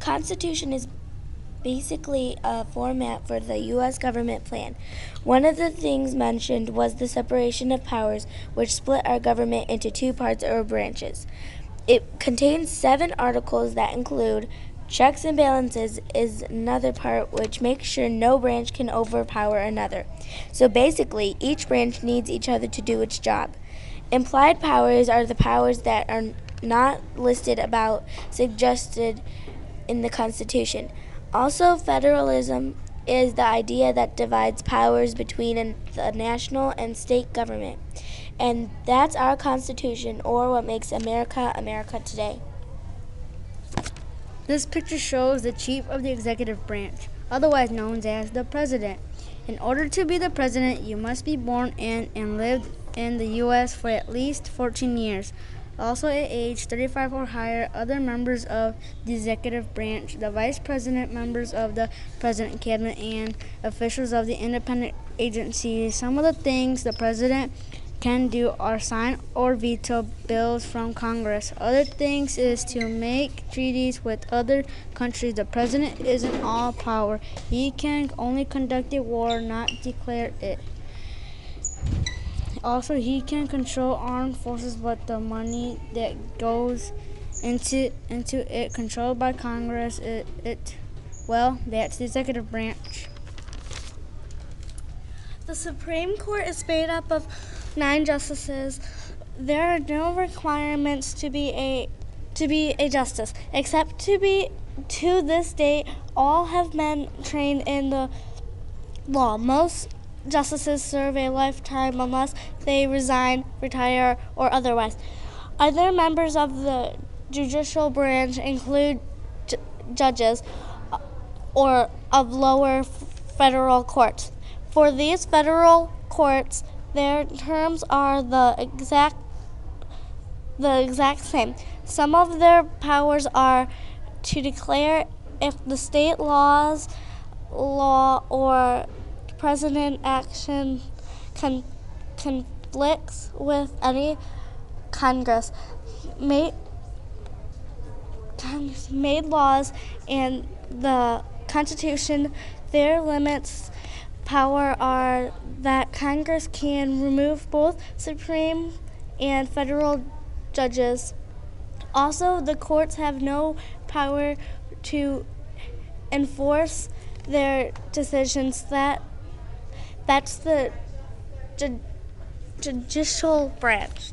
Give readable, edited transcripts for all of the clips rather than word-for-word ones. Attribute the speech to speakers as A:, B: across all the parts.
A: Constitution is basically a format for the U.S. government plan. One of the things mentioned was the separation of powers, which split our government into two parts or branches. It contains 7 articles that include checks and balances is another part which makes sure no branch can overpower another. So basically, each branch needs each other to do its job. Implied powers are the powers that are not listed about suggested in the Constitution. Also, federalism is the idea that divides powers between the national and state government. And that's our Constitution, or what makes America, America today.
B: This picture shows the chief of the executive branch, otherwise known as the president. In order to be the president, you must be born in and lived in the U.S. for at least 14 years. Also at age 35 or higher, other members of the executive branch, the vice president, members of the president cabinet, and officials of the independent agencies. Some of the things the president can do are sign or veto bills from Congress. Other things is to make treaties with other countries. The president isn't all power. He can only conduct a war, not declare it. Also, he can control armed forces, but the money that goes into it, controlled by Congress, that's the executive branch.
C: The Supreme Court is made up of 9 justices. There are no requirements to be a justice, except to this date, all have been trained in the law. Most justices serve a lifetime unless they resign, retire, or otherwise. Other members of the judicial branch include judges or of lower federal courts. For these federal courts, their terms are the exact same. Some of their powers are to declare if the state law or president action conflicts with any Congress made laws, and the Constitution. Their limits power are that Congress can remove both Supreme and federal judges. Also, the courts have no power to enforce their decisions. That's the judicial branch.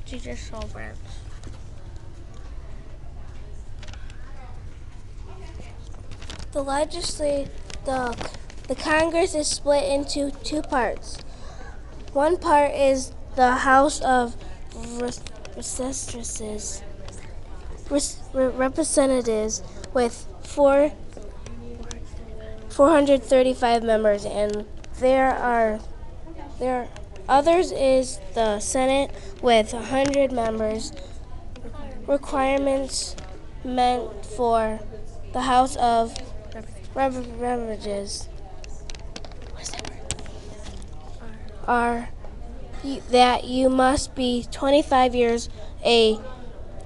D: The Congress is split into 2 parts. One part is the House of Representatives with 435 members, and there others is the Senate with 100 members. Requirements meant for the House of Representatives are that you must be 25 years a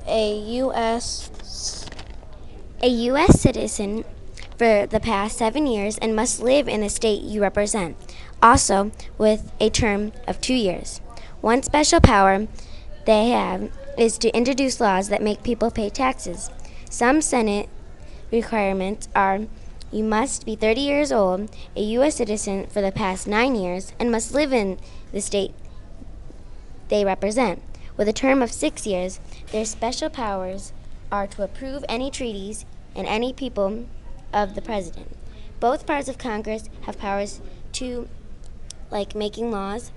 D: U.S.
E: citizen for the past 7 years and must live in the state you represent, also with a term of 2 years. One special power they have is to introduce laws that make people pay taxes. Some Senate requirements are you must be 30 years old, a U.S. citizen for the past 9 years, and must live in the state they represent. With a term of 6 years, their special powers are to approve any treaties and any people of the president. Both parts of Congress have powers to, like making laws,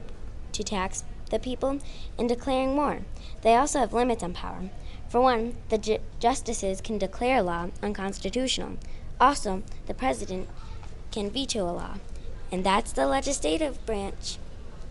E: to tax the people, and declaring war. They also have limits on power. For one, the justices can declare a law unconstitutional. Also, the president can veto a law, and that's the legislative branch.